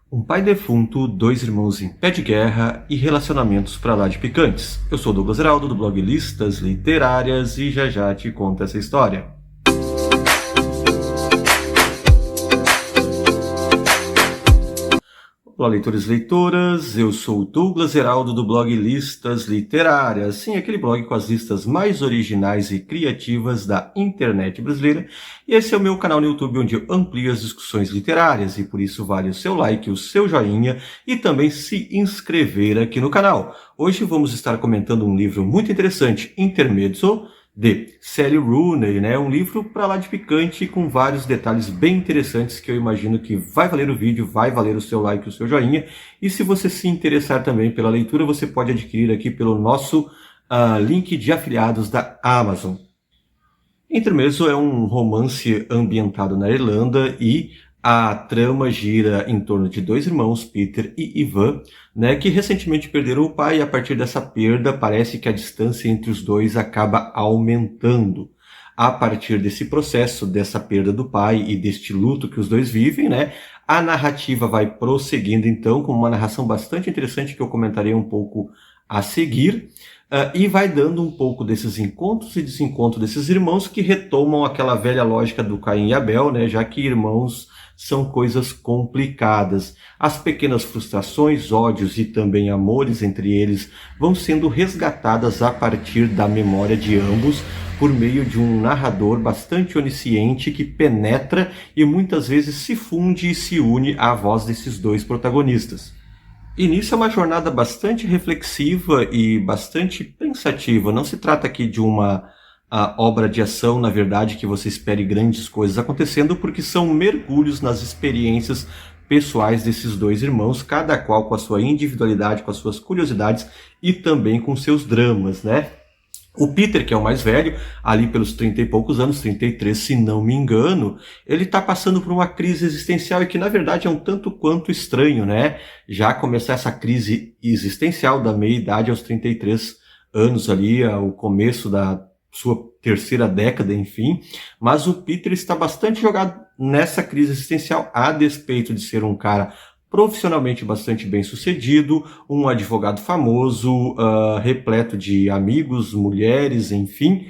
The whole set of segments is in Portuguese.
Um pai defunto, dois irmãos em pé de guerra e relacionamentos pra lá de picantes. Eu sou Douglas Heraldo, do blog Listas Literárias, e já já te conto essa história. Olá, leitores e leitoras, eu sou o Douglas Heraldo, do blog Listas Literárias. Sim, aquele blog com as listas mais originais e criativas da internet brasileira. E esse é o meu canal no YouTube, onde eu amplio as discussões literárias, e por isso vale o seu like, o seu joinha e também se inscrever aqui no canal. Hoje vamos estar comentando um livro muito interessante, Intermezzo, de Sally Rooney, né? Um livro pra lá de picante com vários detalhes bem interessantes que eu imagino que vai valer o vídeo, vai valer o seu like, o seu joinha. E se você se interessar também pela leitura, você pode adquirir aqui pelo nosso link de afiliados da Amazon. Intermezzo é um romance ambientado na Irlanda e a trama gira em torno de dois irmãos, Peter e Ivan, né, que recentemente perderam o pai, e a partir dessa perda parece que a distância entre os dois acaba aumentando. A partir desse processo, dessa perda do pai e deste luto que os dois vivem, né, a narrativa vai prosseguindo então com uma narração bastante interessante que eu comentarei um pouco a seguir. E vai dando um pouco desses encontros e desencontros desses irmãos que retomam aquela velha lógica do Caim e Abel, né, já que irmãos são coisas complicadas. As pequenas frustrações, ódios e também amores entre eles vão sendo resgatadas a partir da memória de ambos, por meio de um narrador bastante onisciente que penetra e muitas vezes se funde e se une à voz desses dois protagonistas. E nisso é uma jornada bastante reflexiva e bastante pensativa. Não se trata aqui de uma obra de ação, na verdade, que você espere grandes coisas acontecendo, porque são mergulhos nas experiências pessoais desses dois irmãos, cada qual com a sua individualidade, com as suas curiosidades e também com seus dramas, né? O Peter, que é o mais velho, ali pelos 30 e poucos anos, 33 se não me engano, ele está passando por uma crise existencial e que na verdade é um tanto quanto estranho, né? Já começar essa crise existencial da meia-idade aos 33 anos ali, o começo da sua terceira década, enfim. Mas o Peter está bastante jogado nessa crise existencial, a despeito de ser um cara profissionalmente bastante bem sucedido, um advogado famoso, repleto de amigos, mulheres, enfim.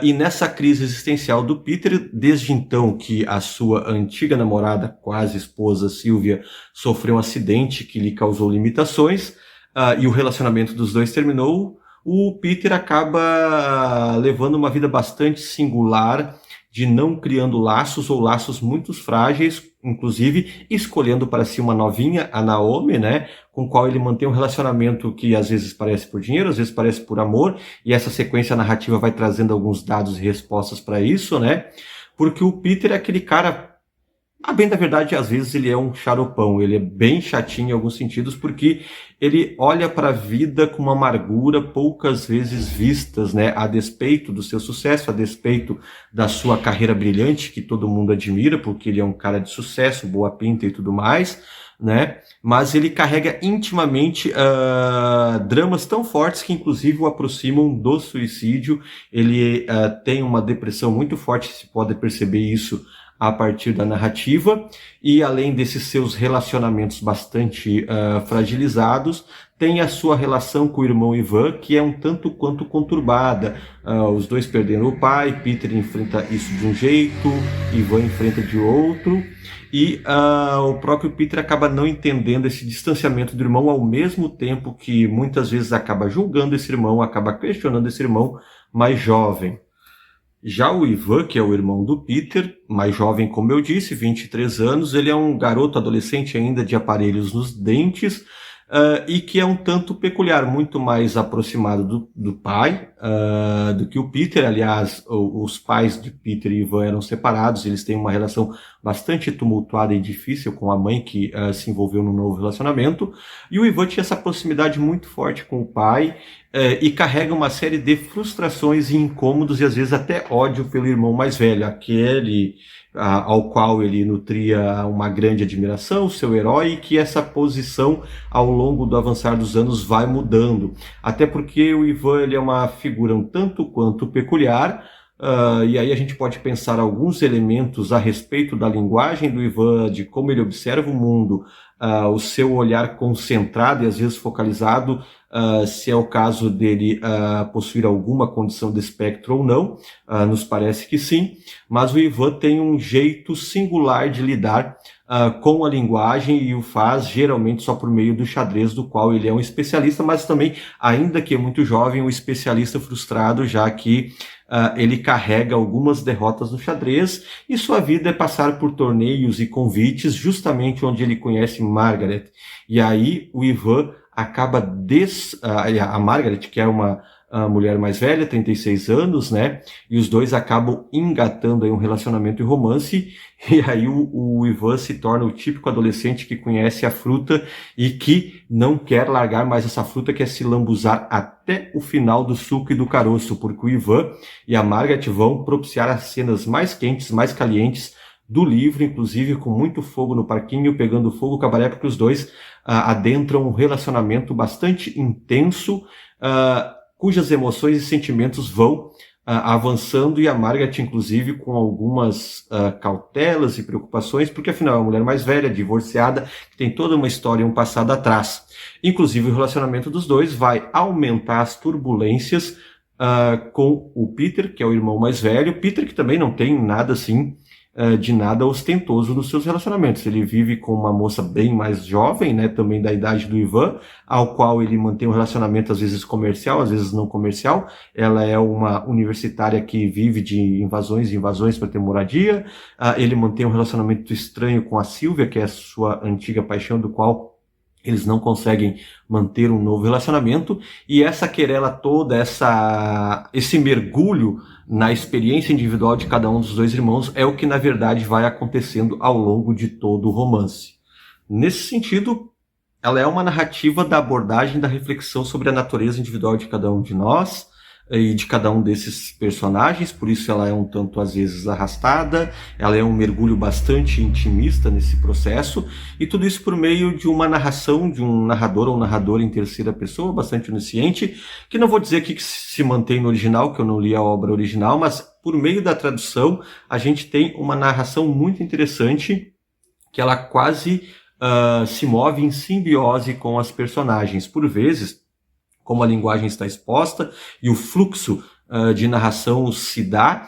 E nessa crise existencial do Peter, desde então que a sua antiga namorada, quase esposa, Sylvia, sofreu um acidente que lhe causou limitações, e o relacionamento dos dois terminou, o Peter acaba levando uma vida bastante singular, de não criando laços ou laços muito frágeis, inclusive escolhendo para si uma novinha, a Naomi, né, com qual ele mantém um relacionamento que às vezes parece por dinheiro, às vezes parece por amor, e essa sequência narrativa vai trazendo alguns dados e respostas para isso, né, porque o Peter é aquele cara, a bem da verdade, às vezes ele é um xaropão, ele é bem chatinho em alguns sentidos, porque ele olha para a vida com uma amargura poucas vezes vistas, né? A despeito do seu sucesso, a despeito da sua carreira brilhante, que todo mundo admira, porque ele é um cara de sucesso, boa pinta e tudo mais, né? Mas ele carrega intimamente dramas tão fortes que inclusive o aproximam do suicídio. Ele tem uma depressão muito forte, se pode perceber isso a partir da narrativa, e além desses seus relacionamentos bastante fragilizados, tem a sua relação com o irmão Ivan, que é um tanto quanto conturbada. Os dois perderam o pai, Peter enfrenta isso de um jeito, Ivan enfrenta de outro, e o próprio Peter acaba não entendendo esse distanciamento do irmão, ao mesmo tempo que muitas vezes acaba julgando esse irmão, acaba questionando esse irmão mais jovem. Já o Ivan, que é o irmão do Peter, mais jovem, como eu disse, 23 anos, ele é um garoto adolescente ainda de aparelhos nos dentes, e que é um tanto peculiar, muito mais aproximado do pai do que o Peter. Aliás, os pais de Peter e Ivan eram separados, eles têm uma relação bastante tumultuada e difícil com a mãe, que se envolveu num novo relacionamento, e o Ivan tinha essa proximidade muito forte com o pai, e carrega uma série de frustrações e incômodos e às vezes até ódio pelo irmão mais velho, aquele ao qual ele nutria uma grande admiração, seu herói, e que essa posição ao longo do avançar dos anos vai mudando. Até porque o Ivan, ele é uma figura um tanto quanto peculiar, e aí a gente pode pensar alguns elementos a respeito da linguagem do Ivan, de como ele observa o mundo, o seu olhar concentrado e às vezes focalizado, se é o caso dele possuir alguma condição de espectro ou não, nos parece que sim, mas o Ivan tem um jeito singular de lidar com a linguagem e o faz geralmente só por meio do xadrez, do qual ele é um especialista, mas também, ainda que é muito jovem, um especialista frustrado, já que ele carrega algumas derrotas no xadrez e sua vida é passar por torneios e convites justamente onde ele conhece Margaret. E aí o Ivan acaba a Margaret, que é uma mulher mais velha, 36 anos, né? E os dois acabam engatando aí um relacionamento e romance, e aí o Ivan se torna o típico adolescente que conhece a fruta e que não quer largar mais essa fruta, quer se lambuzar até o final do suco e do caroço, porque o Ivan e a Margaret vão propiciar as cenas mais quentes, mais calientes do livro, inclusive com muito fogo no parquinho, pegando fogo o cabaré, porque os dois adentram um relacionamento bastante intenso, cujas emoções e sentimentos vão avançando, e a Margaret, inclusive, com algumas cautelas e preocupações, porque afinal é uma mulher mais velha, divorciada, que tem toda uma história e um passado atrás. Inclusive, o relacionamento dos dois vai aumentar as turbulências com o Peter, que é o irmão mais velho. Peter, que também não tem nada assim de nada ostentoso nos seus relacionamentos. Ele vive com uma moça bem mais jovem, né, também da idade do Ivan, ao qual ele mantém um relacionamento às vezes comercial, às vezes não comercial. Ela é uma universitária que vive de invasões e invasões para ter moradia. Ele mantém um relacionamento estranho com a Sylvia, que é a sua antiga paixão, do qual eles não conseguem manter um novo relacionamento, e essa querela toda, esse mergulho na experiência individual de cada um dos dois irmãos é o que na verdade vai acontecendo ao longo de todo o romance. Nesse sentido, ela é uma narrativa da abordagem da reflexão sobre a natureza individual de cada um de nós e de cada um desses personagens, por isso ela é um tanto às vezes arrastada, ela é um mergulho bastante intimista nesse processo, e tudo isso por meio de uma narração de um narrador ou narradora em terceira pessoa, bastante onisciente, que não vou dizer aqui que se mantém no original, que eu não li a obra original, mas por meio da tradução a gente tem uma narração muito interessante, que ela quase se move em simbiose com as personagens. Por vezes, como a linguagem está exposta e o fluxo de narração se dá,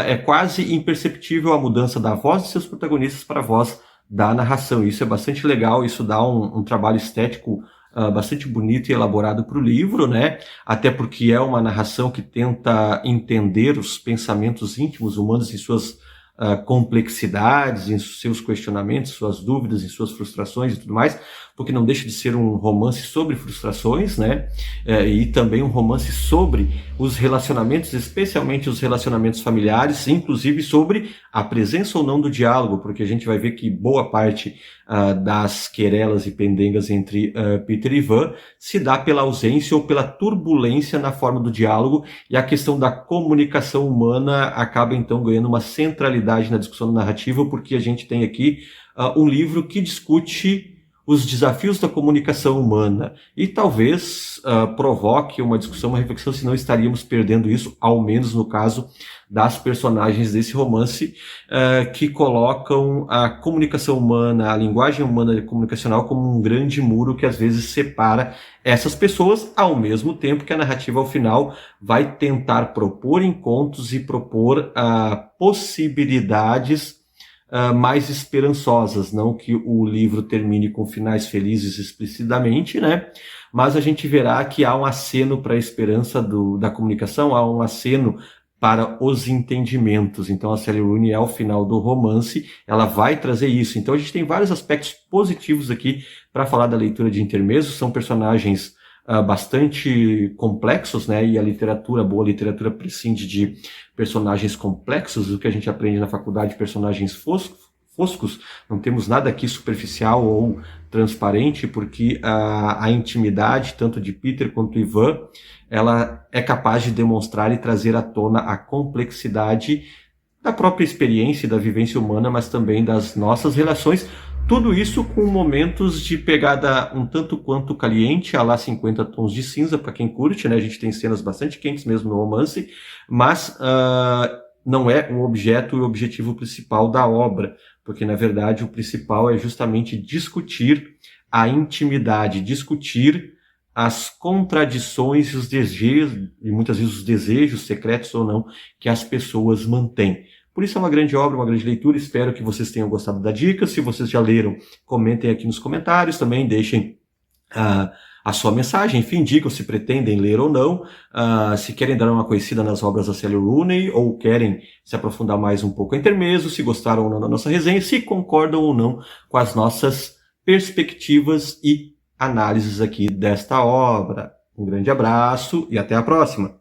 é quase imperceptível a mudança da voz de seus protagonistas para a voz da narração. Isso é bastante legal, isso dá um trabalho estético bastante bonito e elaborado para o livro, né? Até porque é uma narração que tenta entender os pensamentos íntimos humanos e suas complexidades, em seus questionamentos, suas dúvidas, em suas frustrações e tudo mais, porque não deixa de ser um romance sobre frustrações, né? E também um romance sobre os relacionamentos, especialmente os relacionamentos familiares, inclusive sobre a presença ou não do diálogo, porque a gente vai ver que boa parte das querelas e pendengas entre Peter e Ivan se dá pela ausência ou pela turbulência na forma do diálogo, e a questão da comunicação humana acaba então ganhando uma centralidade na discussão narrativa, porque a gente tem aqui um livro que discute os desafios da comunicação humana e talvez provoque uma discussão, uma reflexão, se não estaríamos perdendo isso, ao menos no caso das personagens desse romance, que colocam a comunicação humana, a linguagem humana comunicacional como um grande muro que às vezes separa essas pessoas, ao mesmo tempo que a narrativa ao final vai tentar propor encontros e propor possibilidades mais esperançosas, não que o livro termine com finais felizes explicitamente, né? Mas a gente verá que há um aceno para a esperança da comunicação, há um aceno para os entendimentos. Então a Sally Rooney, ao final do romance, ela vai trazer isso. Então a gente tem vários aspectos positivos aqui para falar da leitura de Intermezzo. São personagens bastante complexos, né? E a literatura, boa literatura, prescinde de personagens complexos, o que a gente aprende na faculdade, personagens foscos. Não temos nada aqui superficial ou transparente, porque a intimidade, tanto de Peter quanto de Ivan, ela é capaz de demonstrar e trazer à tona a complexidade da própria experiência e da vivência humana, mas também das nossas relações. Tudo isso com momentos de pegada um tanto quanto caliente, a lá 50 tons de cinza, para quem curte, né? A gente tem cenas bastante quentes mesmo no romance, mas não é o objeto e o objetivo principal da obra, porque na verdade o principal é justamente discutir a intimidade, discutir as contradições e os desejos, e muitas vezes os desejos secretos ou não, que as pessoas mantêm. Por isso é uma grande obra, uma grande leitura, espero que vocês tenham gostado da dica. Se vocês já leram, comentem aqui nos comentários, também deixem a sua mensagem, enfim, digam se pretendem ler ou não, se querem dar uma conhecida nas obras da Sally Rooney ou querem se aprofundar mais um pouco em intermezzo, se gostaram ou não da nossa resenha, se concordam ou não com as nossas perspectivas e análises aqui desta obra. Um grande abraço e até a próxima!